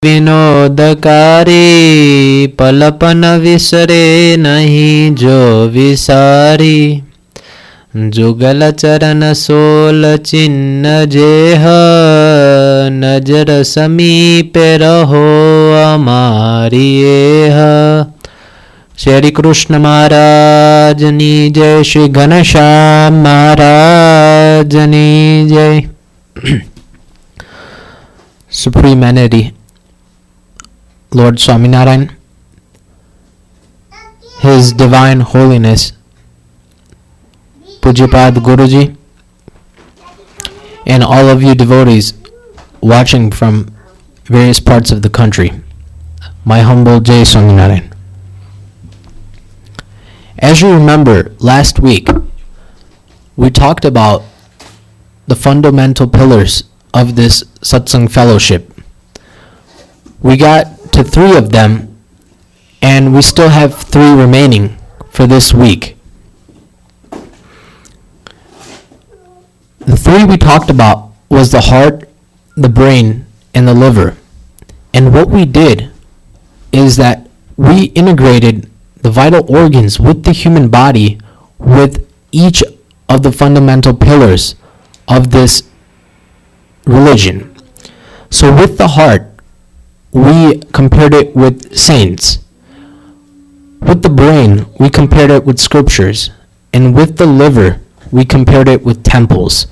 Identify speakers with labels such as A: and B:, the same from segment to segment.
A: विनोदकारी पलपन विसरे नहीं जो विसारी जुगल चरण सोल चिन्ह जेह नजर समीप रहो हमारी एह। श्री कृष्ण महाराज नी जय। श्री घनश्याम महाराज नी जय। Supreme Entity, Lord Swaminarayan, His Divine Holiness, Pujapad Guruji, and all of you devotees watching from various parts of the country. My humble Jai Swaminarayan. As you remember, last week we talked about the fundamental pillars of this satsang fellowship. We got to 3 of them, and we still have 3 remaining for this week. The 3 we talked about was the heart, the brain, and the liver. And what we did is that we integrated the vital organs with the human body with each of the fundamental pillars of this religion. So with the heart, we compared it with saints. With the brain, we compared it with scriptures. And with the liver, we compared it with temples.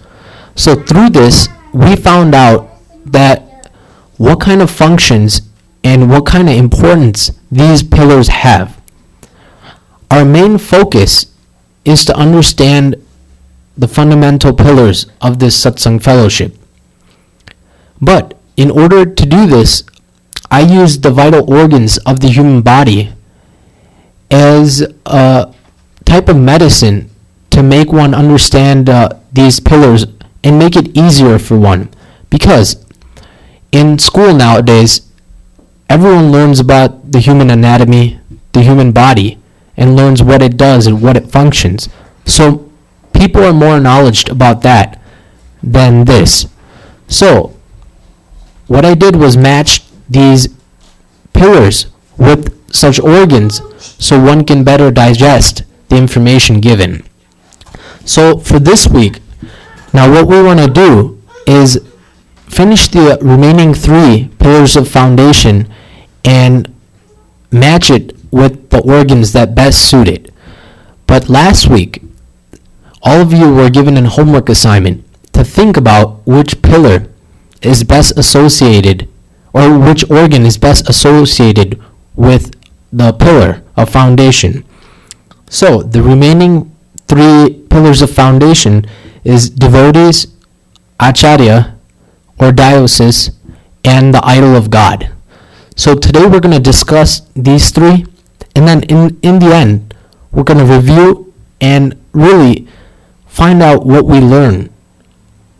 A: So through this, we found out that what kind of functions and what kind of importance these pillars have. Our main focus is to understand the fundamental pillars of this satsang fellowship. But in order to do this, I used the vital organs of the human body as a type of medicine to make one understand these pillars and make it easier for one. Because in school nowadays, everyone learns about the human anatomy, the human body, and learns what it does and what it functions. So people are more knowledgeable about that than this. So what I did was match these pillars with such organs so one can better digest the information given. So for this week, now what we want to do is finish the remaining 3 pillars of foundation and match it with the organs that best suit it. But last week, all of you were given a homework assignment to think about which pillar is best associated, or which organ is best associated with the pillar of foundation. So the remaining 3 pillars of foundation is devotees, acharya or diocese, and the idol of God. So today we're going to discuss these 3, and then in the end we're going to review and really find out what we learn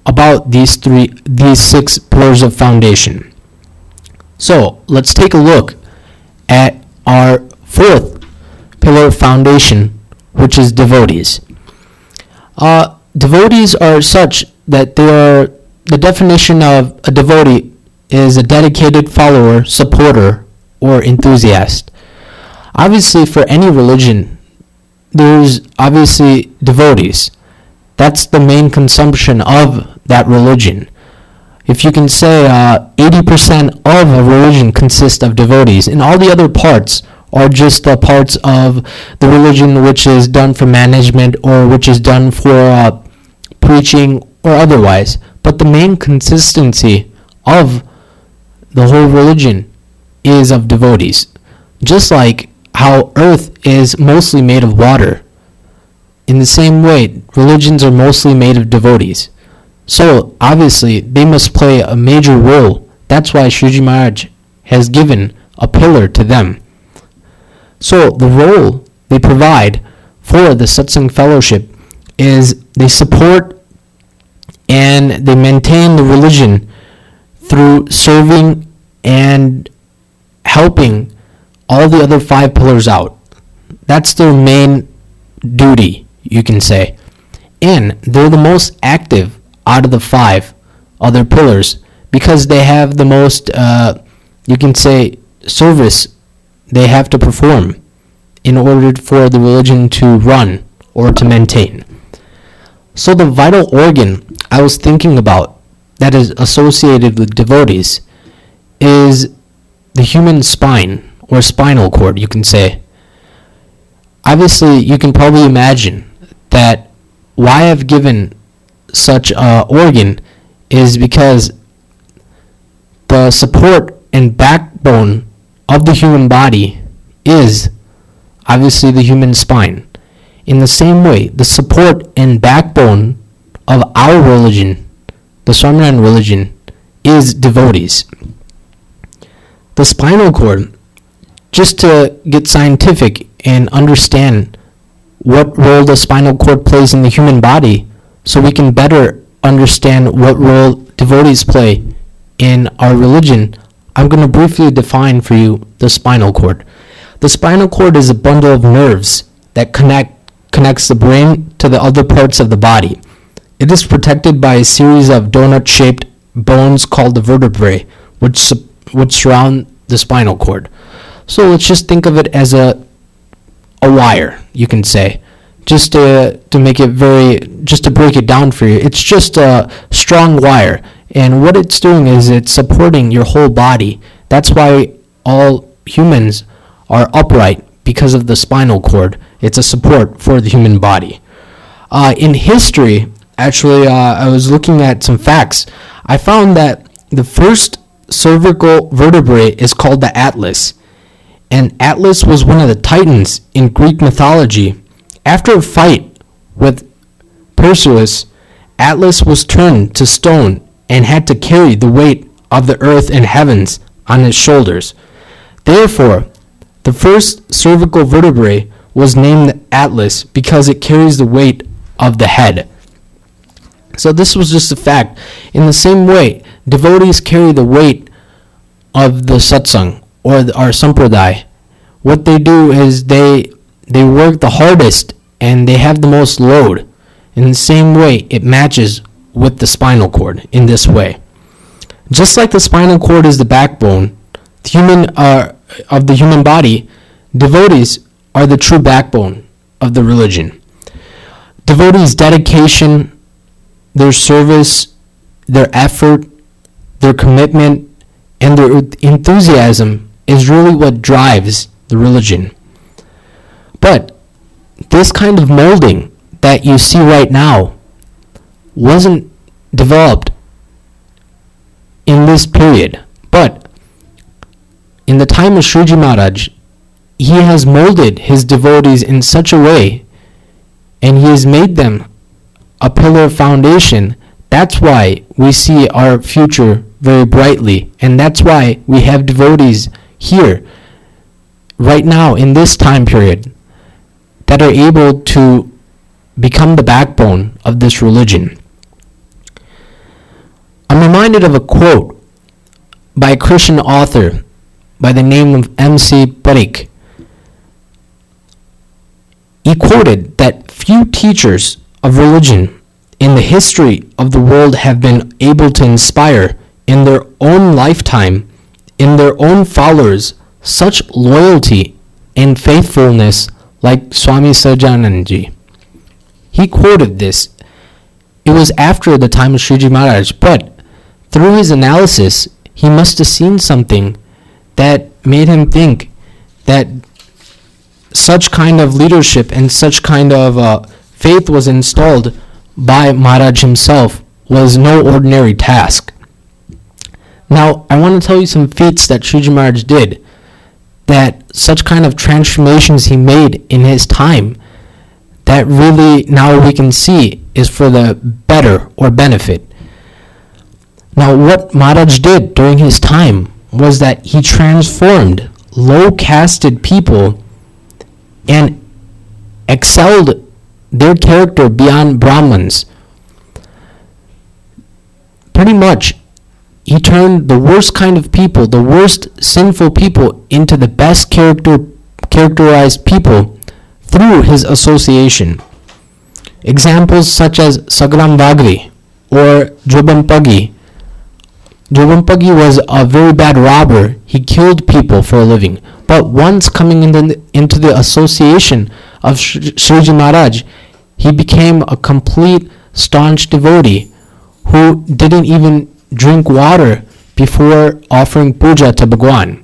A: about these 6 pillars of foundation. So let's take a look at our 4th pillar of foundation, which is devotees. Devotees are such that they are, the definition of a devotee is a dedicated follower, supporter, or enthusiast. Obviously, for any religion, there's obviously devotees. That's the main consumption of that religion. If you can say 80% of a religion consists of devotees, and all the other parts are just the parts of the religion which is done for management or which is done for preaching or otherwise. But the main consistency of the whole religion is of devotees. Just like how earth is mostly made of water, in the same way, religions are mostly made of devotees. So, obviously, they must play a major role. That's why Shashtriji Maharaj has given a pillar to them. So, the role they provide for the satsang fellowship is they support and they maintain the religion through serving and helping all the other 5 pillars out. That's their main duty, you can say. And they're the most active out of the 5 other pillars because they have the most you can say, service they have to perform in order for the religion to run or to maintain. So the vital organ I was thinking about that is associated with devotees is the human spine, or spinal cord, you can say. Obviously, you can probably imagine that why I've given such an organ is because the support and backbone of the human body is obviously the human spine. In the same way, the support and backbone of our religion, the Swaminarayan religion, is devotees. The spinal cord, just to get scientific and understand what role the spinal cord plays in the human body, so we can better understand what role devotees play in our religion, I'm going to briefly define for you the spinal cord. The spinal cord is a bundle of nerves that connects the brain to the other parts of the body. It is protected by a series of donut-shaped bones called the vertebrae, which surround the spinal cord. So let's just think of it as a wire, you can say. Just to make it just to break it down for you, it's just a strong wire. And what it's doing is it's supporting your whole body. That's why all humans are upright, because of the spinal cord. It's a support for the human body. In history, actually, I was looking at some facts. I found that the first cervical vertebrae is called the Atlas. And Atlas was one of the titans in Greek mythology. After a fight with Perseus, Atlas was turned to stone and had to carry the weight of the earth and heavens on his shoulders. Therefore, the first cervical vertebrae was named Atlas because it carries the weight of the head. So this was just a fact. In the same way, devotees carry the weight of the satsang, or our sampradaya. What they do is they work the hardest and they have the most load. In the same way, it matches with the spinal cord in this way. Just like the spinal cord is the backbone of the human body, devotees are the true backbone of the religion. Devotees' dedication, their service, their effort, their commitment, and their enthusiasm is really what drives the religion. But this kind of molding that you see right now wasn't developed in this period, but in the time of Shree Maharaj, he has molded his devotees in such a way, and he has made them a pillar of foundation. That's why we see our future very brightly, and that's why we have devotees here right now in this time period that are able to become the backbone of this religion. I'm reminded of a quote by a Christian author by the name of M.C. Parikh. He quoted that few teachers of religion in the history of the world have been able to inspire in their own lifetime, in their own followers, such loyalty and faithfulness like Swami Sahajanandaji. He quoted this. It was after the time of Shree Maharaj, but through his analysis, he must have seen something that made him think that such kind of leadership and such kind of faith was installed by Maharaj himself was no ordinary task. Now, I want to tell you some feats that Shree Maharaj did, that such kind of transformations he made in his time, that really now we can see is for the better or benefit. Now, what Maharaj did during his time was that he transformed low-casted people and excelled their character beyond Brahmins. Pretty much, he turned the worst kind of people, the worst sinful people, into the best characterized people through his association. Examples such as Sagram Vagvi or Jobampagi, Javampagi was a very bad robber. He killed people for a living. But once coming into the association of Shriji Maharaj, he became a complete staunch devotee who didn't even drink water before offering puja to Bhagwan.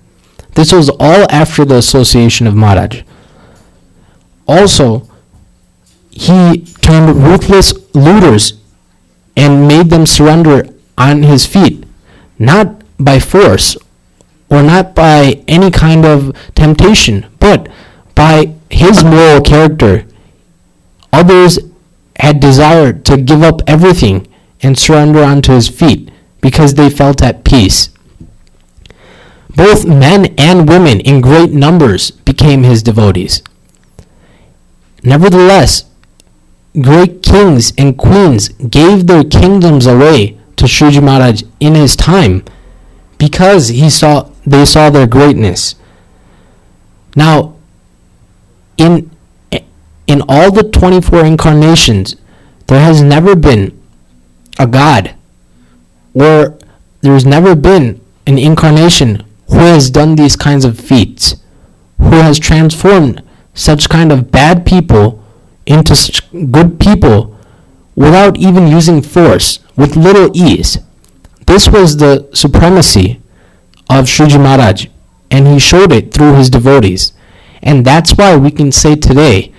A: This was all after the association of Maharaj. Also, he turned ruthless looters and made them surrender on his feet, not by force or not by any kind of temptation, but by his moral character. Others had desired to give up everything and surrender onto his feet because they felt at peace. Both men and women in great numbers became his devotees. Nevertheless, great kings and queens gave their kingdoms away to Shriji Maharaj in his time because they saw their greatness. Now, in all the 24 incarnations, there has never been a God, or there's never been an incarnation who has done these kinds of feats, who has transformed such kind of bad people into such good people without even using force, with little ease. This was the supremacy of Shriji Maharaj, and he showed it through his devotees. And that's why we can say today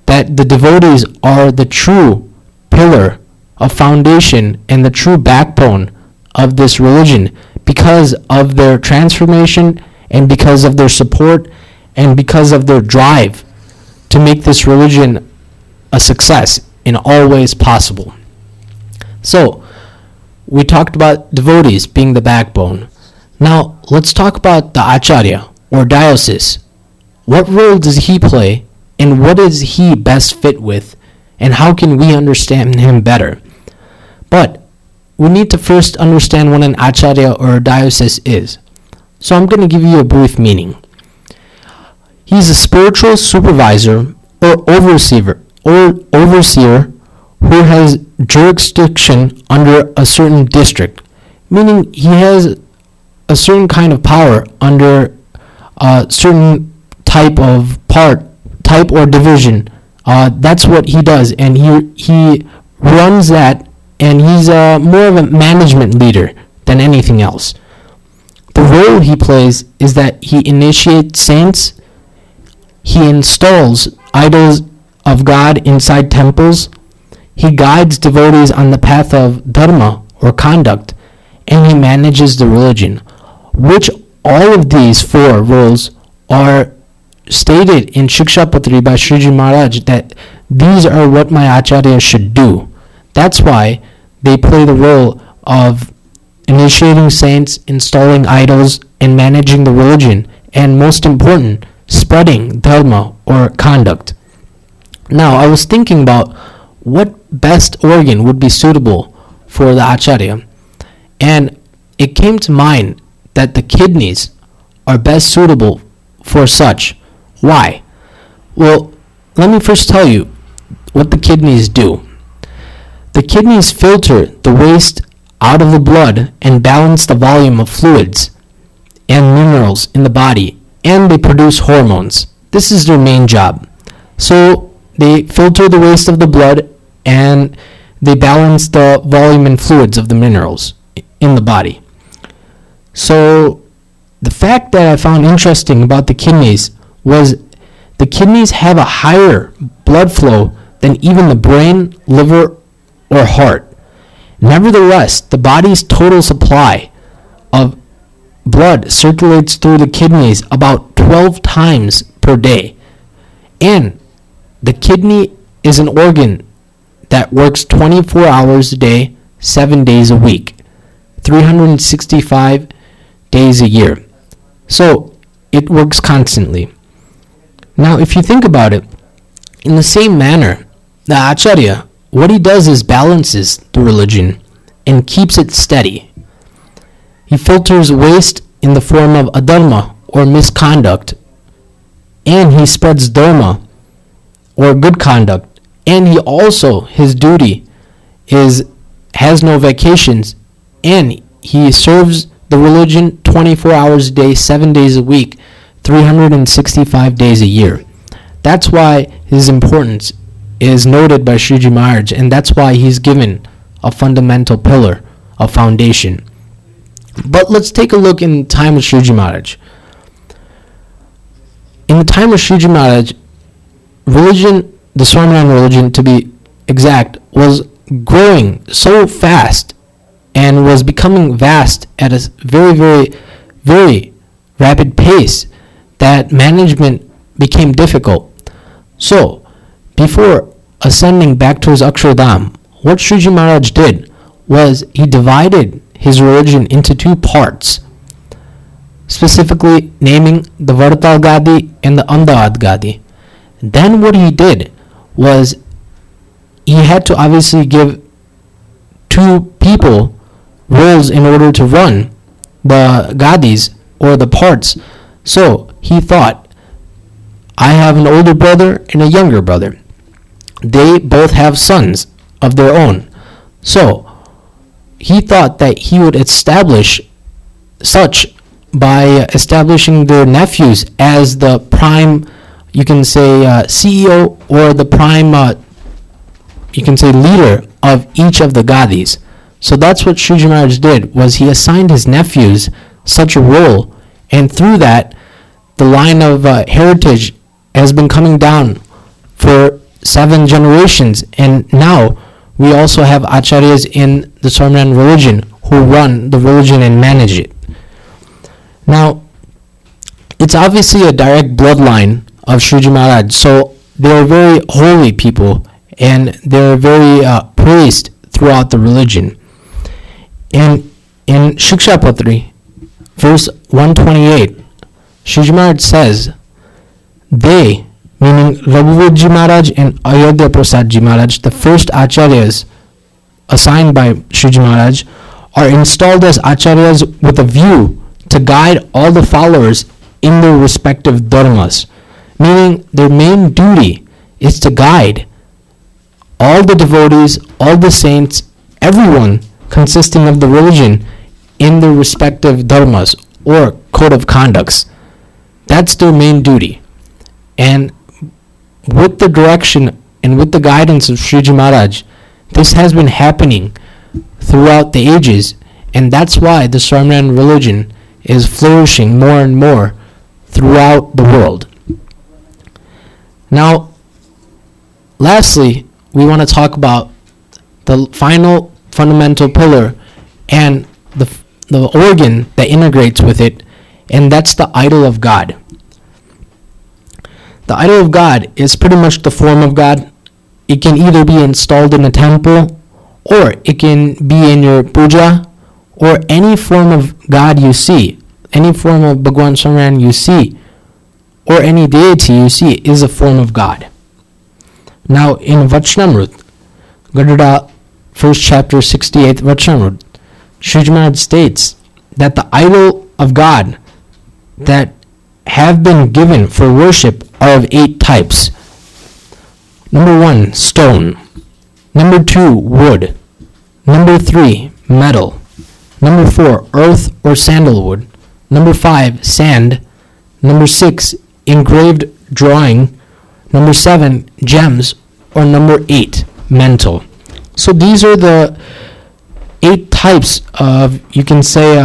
A: that the devotees are the true pillar of foundation and the true backbone of this religion, because of their transformation and because of their support and because of their drive to make this religion a success in all ways possible. So, we talked about devotees being the backbone. Now, let's talk about the Acharya, or diocese. What role does he play, and what is he best fit with, and how can we understand him better? But we need to first understand what an Acharya or a diocese is. So I'm going to give you a brief meaning. He's a spiritual supervisor or overseer who has jurisdiction under a certain district, meaning he has a certain kind of power under a certain type or division. That's what he does, and he runs that, and he's more of a management leader than anything else. The role he plays is that he initiates saints, he installs idols of God inside temples, he guides devotees on the path of dharma or conduct, and he manages the religion, which all of these four roles are stated in Shikshapatri by Shriji Maharaj, that these are what my Acharya should do. That's why they play the role of initiating saints, installing idols, and managing the religion, and most important, spreading dharma or conduct. Now, I was thinking about what best organ would be suitable for the Acharya, and it came to mind that the kidneys are best suitable for such. Why? Well, let me first tell you what the kidneys do. The kidneys filter the waste out of the blood and balance the volume of fluids and minerals in the body, and they produce hormones. This is their main job. So they filter the waste of the blood and they balance the volume and fluids of the minerals in the body. So the fact that I found interesting about the kidneys was the kidneys have a higher blood flow than even the brain, liver, or heart. Nevertheless, the body's total supply of blood circulates through the kidneys about 12 times per day. And the kidney is an organ that works 24 hours a day, 7 days a week, 365 days a year. So it works constantly. Now, if you think about it, in the same manner, the Acharya, what he does is balances the religion and keeps it steady. He filters waste in the form of adharma or misconduct, and he spreads dharma or good conduct, and he also, his duty has no vacations, and he serves the religion 24 hours a day, 7 days a week, 365 days a year. That's why his importance is noted by Shriji Maharaj, and that's why he's given a fundamental pillar, a foundation. But let's take a look in the time of Shriji Maharaj. In the time of Shriji Maharaj, religion, the Swaminarayan religion to be exact, was growing so fast and was becoming vast at a very, very, very rapid pace that management became difficult. So, before ascending back to his Akshardham, what Shriji Maharaj did was he divided his religion into two parts, specifically naming the Vartal Gadi and the Andavad Gadi. Then what he did was he had to obviously give two people roles in order to run the Gadis or the parts. So he thought, I have an older brother and a younger brother. They both have sons of their own. So he thought that he would establish such by establishing their nephews as the prime, you can say, CEO or the prime, you can say, leader of each of the Gadis. So that's what Shriji Maharaj did, was he assigned his nephews such a role, and through that, the line of heritage has been coming down for 7 generations, and now we also have acharyas in the Swaminarayan religion who run the religion and manage it. Now, it's obviously a direct bloodline of Shriji Maharaj, so they're very holy people, and they're very praised throughout the religion. And in Shikshapatri, verse 128, Shriji Maharaj says, they, meaning Raghuvirji Maharaj and Ayodhya Prasadji Maharaj, the first acharyas assigned by Shriji Maharaj, are installed as acharyas with a view to guide all the followers in their respective dharmas, meaning their main duty is to guide all the devotees, all the saints, everyone consisting of the religion in their respective dharmas or code of conducts. That's their main duty. And with the direction and with the guidance of Shriji Maharaj, this has been happening throughout the ages, and that's why the Swaminarayan religion is flourishing more and more throughout the world. Now, lastly, we want to talk about the final fundamental pillar and the organ that integrates with it, and that's the idol of God. The idol of God is pretty much the form of God. It can either be installed in a temple, or it can be in your puja, or any form of God you see, any form of Bhagwan Swaminarayan you see, or any deity you see is a form of God. Now in Vachanamrut, Garuda 1st chapter 68th Vachanamrut, Shriji Maharaj states that the idol of God that have been given for worship are of 8 types. Number 1, stone. Number 2, wood. Number 3, metal. Number 4, earth or sandalwood. Number 5, sand. Number 6, engraved drawing. Number 7, gems. Or number 8, mental. So these are the 8 types of, you can say,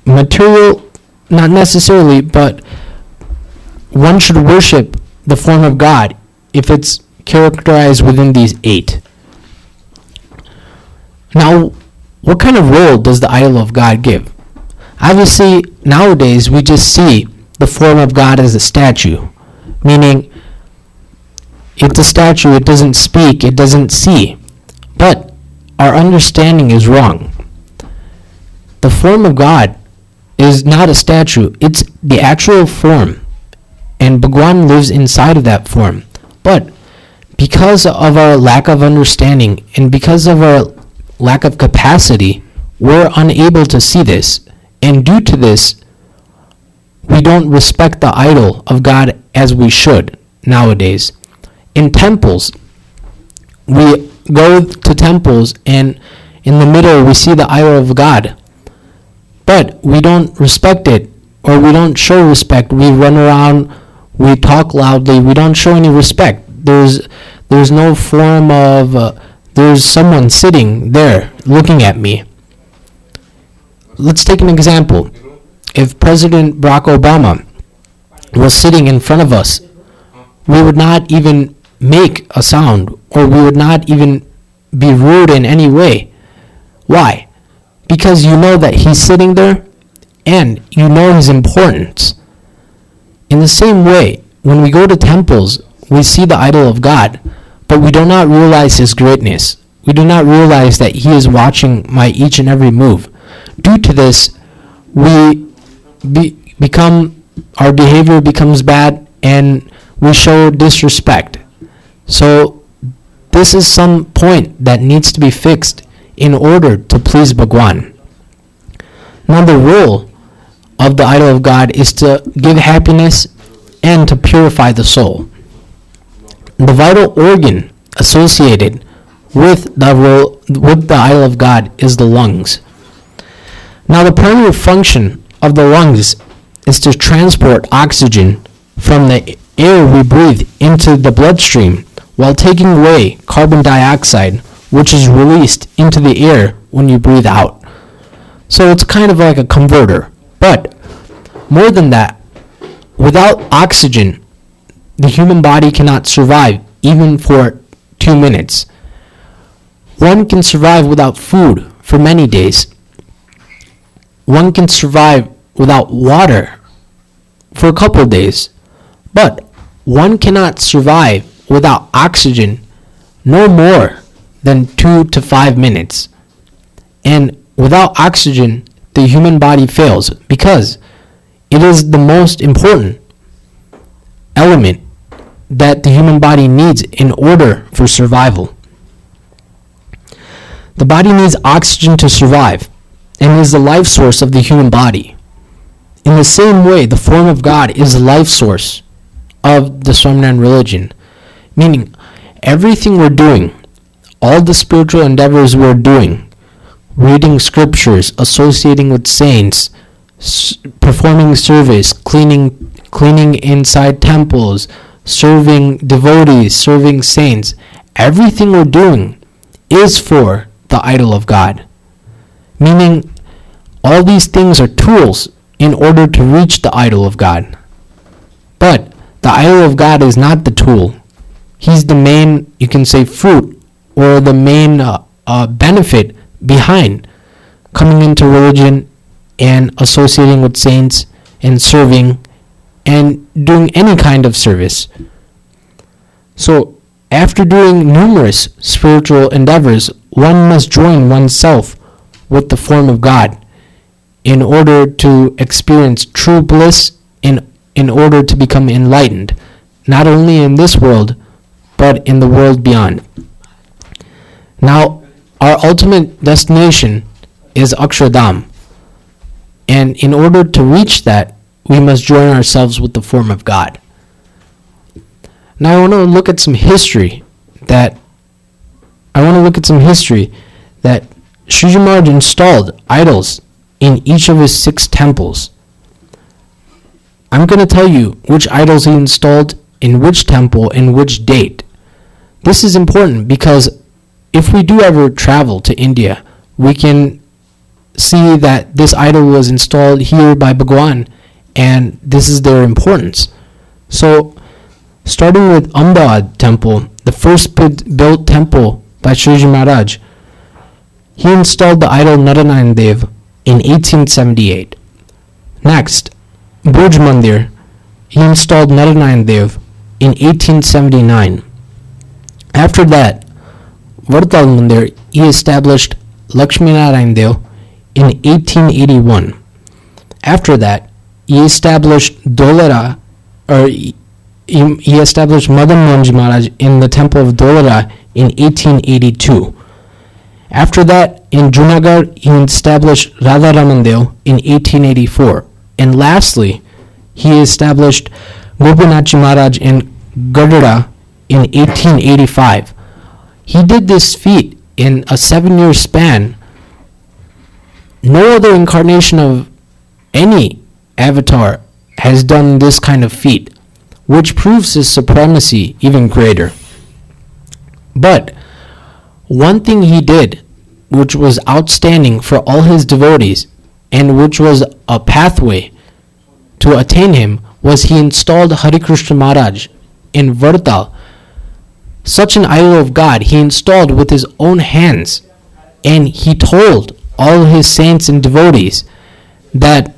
A: material, not necessarily, but one should worship the form of God if it's characterized within these 8. Now, what kind of role does the idol of God give? Obviously, nowadays we just see the form of God as a statue, meaning it's a statue, it doesn't speak, it doesn't see. But our understanding is wrong. The form of God is not a statue, it's the actual form. And Bhagwan lives inside of that form. But because of our lack of understanding and because of our lack of capacity, we're unable to see this. And due to this, we don't respect the idol of God as we should nowadays. In temples, we go to temples and in the middle we see the idol of God. but we don't respect it, or we don't show respect. We run around, we talk loudly, we don't show any respect. There's no form of, there's someone sitting there looking at me. Let's take an example. If President Barack Obama was sitting in front of us, we would not even make a sound, or we would not even be rude in any way. Why? Because you know that he's sitting there, and you know his importance. In the same way, when we go to temples, we see the idol of God, but we do not realize his greatness. We do not realize that he is watching my each and every move. Due to this, our behavior becomes bad, and we show disrespect. So this is some point that needs to be fixed in order to please Bhagwan. Now the role of the idol of God is to give happiness and to purify the soul. The vital organ associated with the idol of God is the lungs. Now the primary function of the lungs is to transport oxygen from the air we breathe into the bloodstream, while taking away carbon dioxide, which is released into the air when you breathe out. So it's kind of like a converter. But more than that, without oxygen, the human body cannot survive even for 2 minutes. One can survive without food for many days. One can survive without water for a couple days. But one cannot survive without oxygen no more than 2 to 5 minutes. And without oxygen, the human body fails, because it is the most important element that the human body needs in order for survival. The body needs oxygen to survive, and is the life source of the human body. In the same way, the form of God is the life source of the Swaminarayan religion, meaning everything we're doing, all the spiritual endeavors we're doing, reading scriptures, associating with saints, performing service, cleaning inside temples, serving devotees, serving saints, everything we're doing is for the idol of God. Meaning, all these things are tools in order to reach the idol of God. But the idol of God is not the tool. He's the main, you can say, fruit, or the main benefit behind coming into religion and associating with saints and serving and doing any kind of service. So after doing numerous spiritual endeavors, one must join oneself with the form of God in order to experience true bliss, in order to become enlightened, not only in this world, but in the world beyond. Now, our ultimate destination is Akshardham, and in order to reach that, we must join ourselves with the form of God. Now I want to look at some history that Shree Maharaj installed idols in each of his 6 temples. I'm going to tell you which idols he installed in which temple and which date. This is important because if we do ever travel to India, we can see that this idol was installed here by Bhagwan, and this is their importance. So, starting with Ahmedabad temple, the first built temple by Shree Maharaj, he installed the idol Naranayan Dev in 1878. Next, Burj Mandir, he installed Naranayan Dev in 1879. After that, Vartal Mandir, he established Lakshminarayan Dev in 1881. After that, he established he established Madan Mohanji Maharaj in the temple of Dolara in 1882. After that, in Junagadh, he established Radha Raman Dev in 1884. And lastly, he established Gopinathji Maharaj in Gadara in 1885. He did this feat in a 7-year span No other incarnation of any avatar has done this kind of feat, which proves his supremacy even greater. But one thing he did, which was outstanding for all his devotees, and which was a pathway to attain him, was he installed Hari Krishna Maharaj in Vartal. Such an idol of God he installed with his own hands, and he told all his saints and devotees that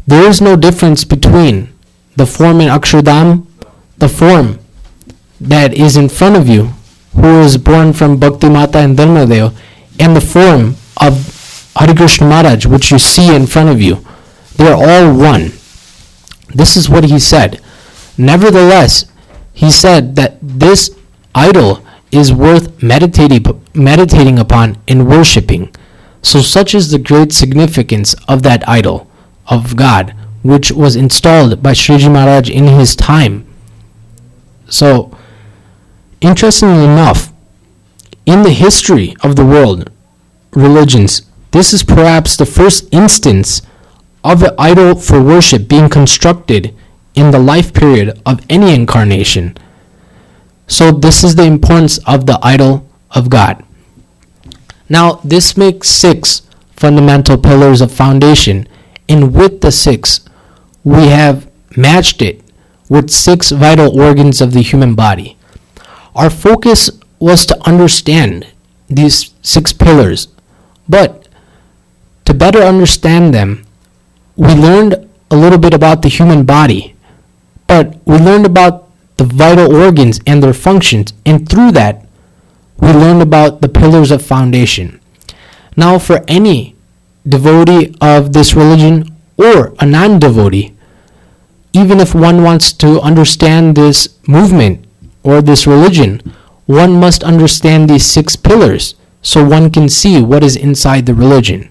A: there is no difference between the form in Akshardham, the form that is in front of you, who is born from Bhakti Mata and Dharmadeo, and the form of Hari Krishna Maharaj, which you see in front of you. They are all one. This is what he said. Nevertheless, he said that this idol is worth meditating upon and worshipping. So such is the great significance of that idol of God, which was installed by Shree Maharaj in his time. So, interestingly enough, in the history of the world, religions, this is perhaps the first instance of an idol for worship being constructed in the life period of any incarnation. So this is the importance of the idol of God. Now, this makes 6 fundamental pillars of foundation, and with the 6, we have matched it with 6 vital organs of the human body. Our focus was to understand these 6 pillars, but to better understand them, we learned a little bit about the human body, but we learned about the vital organs and their functions, and through that, we learned about the pillars of foundation. Now, for any devotee of this religion or a non-devotee, even if one wants to understand this movement or this religion, one must understand these 6 pillars so one can see what is inside the religion.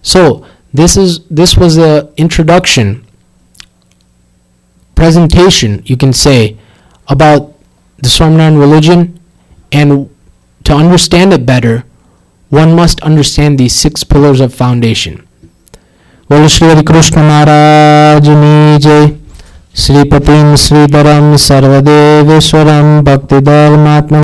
A: So this was an introduction presentation, you can say, about the Swaminarayan religion, and to understand it better, one must understand these 6 pillars of foundation. Bolo Shri Hari Krishna Maharaj Ni Jai. Shri Patim Shri Param Sarvadeveshwaram Bhakti Dharmatma